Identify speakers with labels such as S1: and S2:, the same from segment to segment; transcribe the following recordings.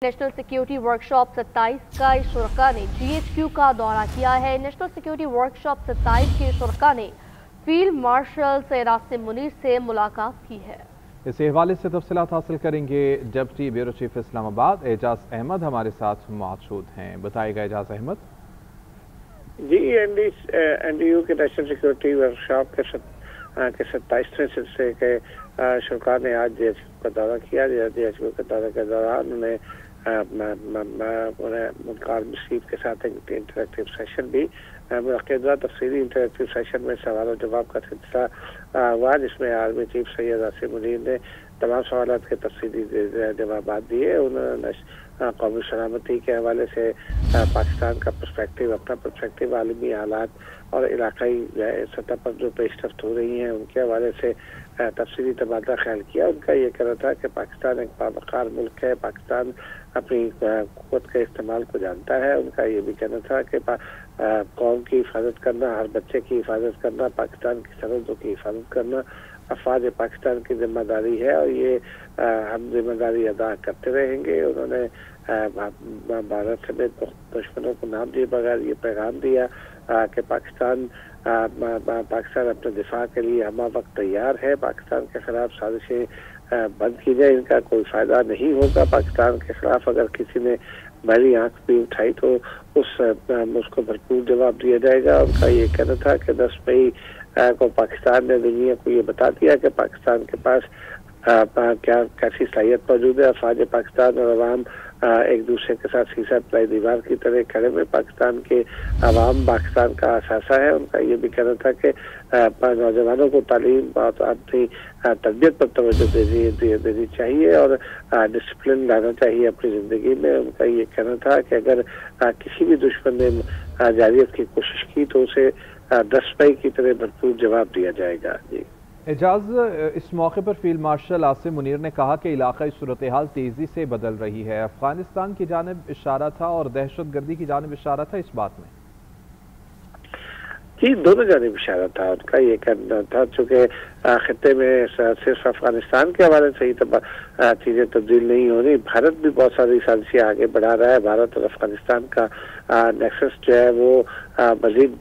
S1: National security workshop 27 का शुरका ने GHQ का दौरा किया है। नेशनल सिक्योरिटी वर्कशॉप 27 के शुरका ने फील्ड मार्शल सैयद आसिम मुनीर से मुलाकात की है।
S2: इस हवाले से तफसीलात हासिल करेंगे। Deputy bureau chief Islamabad Ejaz Ahmed हमारे साथ मौजूद हैं। बताएगा एजाज अहमद।
S3: जी, NDU के नेशनल सिक्योरिटी वर्कशॉप के 27वें सिलसिले के शुरका ने आज GHQ का दौरा किया। GHQ के दौरे के दौरान उन्हें मुनकार मसीब के साथ एक इंटरेक्टिव सेशन भी मुनक़िद हुआ। तफसीली इंटरेक्टिव सेशन में सवाल और जवाब का सिलसिला हुआ, जिसमें आर्मी चीफ सैयद आसिम मुनीर ने तमाम सवाल के तफसीली जवाब दिए। उन्होंने कौमी सलामती के हवाले से पाकिस्तान का पर्सपेक्टिव, अपना पर्सपेक्टिव, आलमी हालात और इलाकाई सतह पर जो पेशरफ्त हो रही हैं उनके हवाले से तफसीली तबादला ख्याल किया। उनका ये कहना था कि पाकिस्तान एक बावकार मुल्क है, पाकिस्तान अपनी क़ुव्वत के इस्तेमाल को जानता है। उनका ये भी कहना था कि कौम की हिफाजत करना, हर बच्चे की हिफाजत करना, पाकिस्तान की सरहदों की हिफाजत करना अफवाज पाकिस्तान की जिम्मेदारी है और ये हम जिम्मेदारी अदा करते रहेंगे। उन्होंने भारत समेत दुश्मनों को नाम दिए बगैर ये पैगाम दिया कि पाकिस्तान अपने दिफा के लिए हमा वक्त तैयार है। पाकिस्तान के खिलाफ साजिशें बंद की जाए, इनका कोई फायदा नहीं होगा। पाकिस्तान के खिलाफ अगर किसी ने मेरी आंख भी उठाई तो उसको भरपूर जवाब दिया जाएगा। उनका ये कहना था कि 10 मई को पाकिस्तान ने दुनिया को ये बता दिया कि पाकिस्तान के पास कैसी सलाहियत मौजूद है। अफवाज पाकिस्तान और अवाम एक दूसरे के साथ शीशा तलाई दीवार की तरह खड़े में पाकिस्तान के अवाम पाकिस्तान का असासा है। उनका ये भी कहना था कि नौजवानों को तालीम और अपनी तरबियत पर तवज्जो देनी चाहिए और डिसिप्लिन लाना चाहिए अपनी ज़िंदगी में। उनका ये कहना था कि अगर किसी भी दुश्मन ने जारियत की कोशिश की तो उसे 10 मई की तरह भरपूर जवाब दिया जाएगा। जी
S2: एजाज, इस मौके पर फील्ड मार्शल आसिम मुनीर ने कहा कि इलाकाई सूरत हाल तेजी से बदल रही है। अफगानिस्तान की जानिब इशारा था और दहशत गर्दी की जानिब इशारा था इस बात में।
S3: जी, दोनों जानिब इशारा था। उनका ये कहना था चूँकि खित्ते में सिर्फ अफगानिस्तान के हवाले से ही चीज़ें तब्दील नहीं हो रही, भारत भी बहुत सारी साजिशें आगे बढ़ा रहा है। भारत और अफगानिस्तान का नेक्सस जो है वो मजीद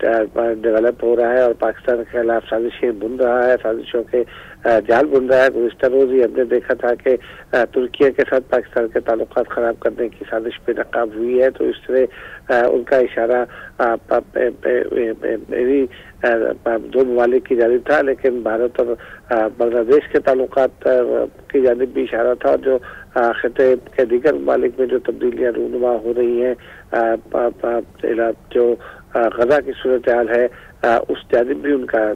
S3: डेवलप हो रहा है और पाकिस्तान के खिलाफ साजिशें बुन रहा है, साजिशों के जाल बुन रहा है। गुज़िश्ता रोज़ ही हमने देखा था कि तुर्की के साथ पाकिस्तान के ताल्लुकात ख़राब करने की साजिश बेनकाब हुई है। तो इस तरह उनका इशारा मेरी दो ममालिक की जानिब था, लेकिन भारत और बांग्लादेश के ताल्लुकात की जानिब भी इशारा था। जो खित्ते के दीगर ममालिक में जो तब्दीलियाँ रूनुमा हो रही हैं, जो गजा की सूरत हाल है, उस जानिब भी उनका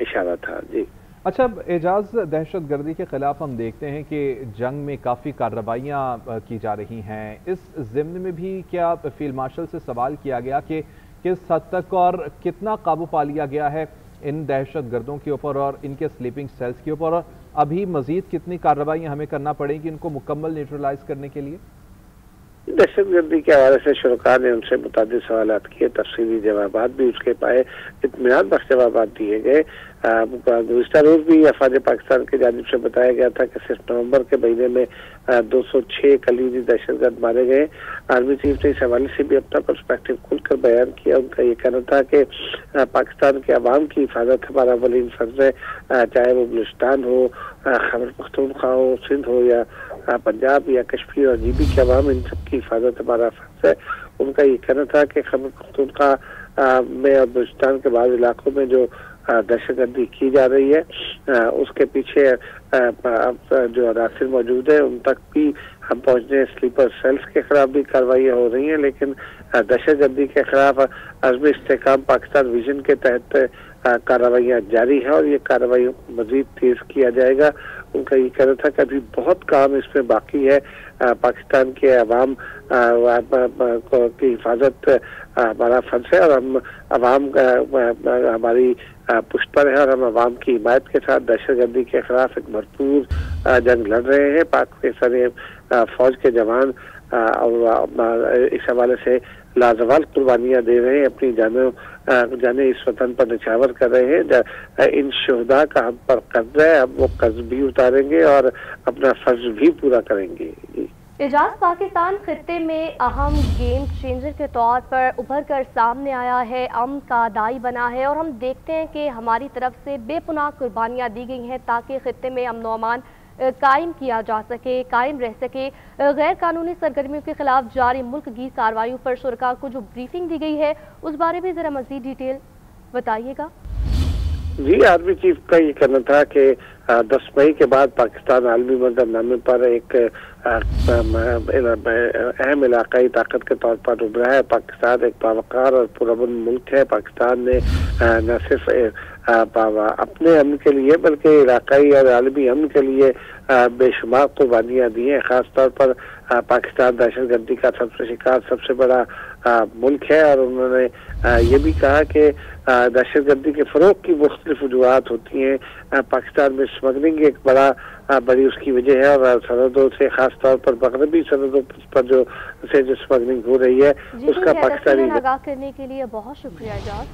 S3: इशारा था। जी
S2: अच्छा एजाज, दहशत गर्दी के खिलाफ हम देखते हैं कि जंग में काफ़ी कार्रवाइयाँ की जा रही हैं। इस ज़िम्न में भी क्या फील्ड मार्शल से सवाल किया गया कि किस हद तक और कितना काबू पा लिया गया है इन दहशत गर्दों के ऊपर और इनके स्लीपिंग सेल्स के ऊपर, और अभी मजीद कितनी कार्रवाइयाँ हमें करना पड़ेगी इनको मुकम्मल न्यूट्रलाइज करने के लिए?
S3: दहशत गर्दी के हवाले से शुरका ने उनसे मुतादिद सवाल किए, तफसीली जवाब भी उसके पाए, इत्मीनान बख्श जवाब दिए गए। गुज़िश्ता रोज़ भी अफवाज पाकिस्तान की जानिब से बताया गया था कि सिर्फ नवंबर के महीने में 206 कलीदी दहशतगर्द मारे गए। आर्मी चीफ ने इस हवाले से भी अपना पर्सपेक्टिव खुलकर बयान किया। उनका ये कहना था कि पाकिस्तान के अवाम की हिफाजत हमारा अवलीन फर्ज है, चाहे वो बलूचिस्तान हो, खैबर पख्तूनख्वा हो, सिंध हो या पंजाब या कश्मीर और GB के अवाम, इन सब की हिफाजत हमारा फर्ज है। उनका ये कहना था कि खैबर पख्तूनख्वा में और बलूचिस्तान के बाद इलाकों में जो दहशतगर्दी की जा रही है, उसके पीछे जो अनासिर मौजूद है उन तक भी हम पहुंचने, स्लीपर सेल्स के खिलाफ भी कार्रवाइयाँ हो रही हैं, लेकिन दहशतगर्दी के खिलाफ अज़्म इस्तेहकाम पाकिस्तान विजन के तहत कार्रवाइयाँ जारी है और ये कार्रवाइयों को मजीद तेज किया जाएगा। उनका ये कहना था कि अभी बहुत काम इसमें बाकी है। पाकिस्तान के अवाम की हिफाजत हमारा फर्ज है और हम अवाम हमारी पुष्ट पर है और हम अवाम की हिमायत के साथ दहशतगर्दी के खिलाफ एक भरपूर जंग लड़ रहे हैं। पाकिस्तानी फौज के जवान और इस हवाले से लाजवाब कुर्बानियाँ दे रहे हैं, अपनी जाने इस वतन पर निछावर कर रहे हैं। इन शहदा का हम पर कर्ज है, हम वो कर्ज भी उतारेंगे और अपना फर्ज भी पूरा करेंगे।
S1: एजाज, पाकिस्तान खित्ते में अहम गेम चेंजर के तौर पर उभर कर सामने आया है, अमन का दाई बना है और हम देखते हैं कि हमारी तरफ से बेपुनाह कुर्बानियां दी गई हैं ताकि खित्ते में अमन व अमान कायम किया जा सके, कायम रह सके। गैर कानूनी सरगर्मियों के खिलाफ जारी मुल्क की कार्रवाइयों पर शुरका को जो ब्रीफिंग दी गई है उस बारे में जरा मजीद डिटेल बताइएगा।
S3: जी, आर्मी चीफ का ये कहना था कि 10 मई के बाद पाकिस्तान आलमी मंजरनामे पर एक अहम इलाकाई ताकत के तौर पर उभरा है। पाकिस्तान एक बावकार और पुरअमन मुल्क है। पाकिस्तान ने न सिर्फ अपने अमन के लिए बल्कि इलाकाई और आलमी अमन के लिए बेशुमार कुर्बानियां दी हैं। खास तौर पर पाकिस्तान दहशतगर्दी का सबसे शिकार सबसे बड़ा मुल्क है और उन्होंने ये भी कहा कि दहशतगर्दी के फरोग की मुख्तलिफ वजूहात होती हैं। पाकिस्तान में स्मगलिंग एक बड़ी उसकी वजह है और सरहदों से खास तौर पर मगरबी सरहदों पर जो स्मगलिंग हो रही है उसका पाकिस्तानी
S1: आगाह करने के लिए बहुत शुक्रिया एजाज।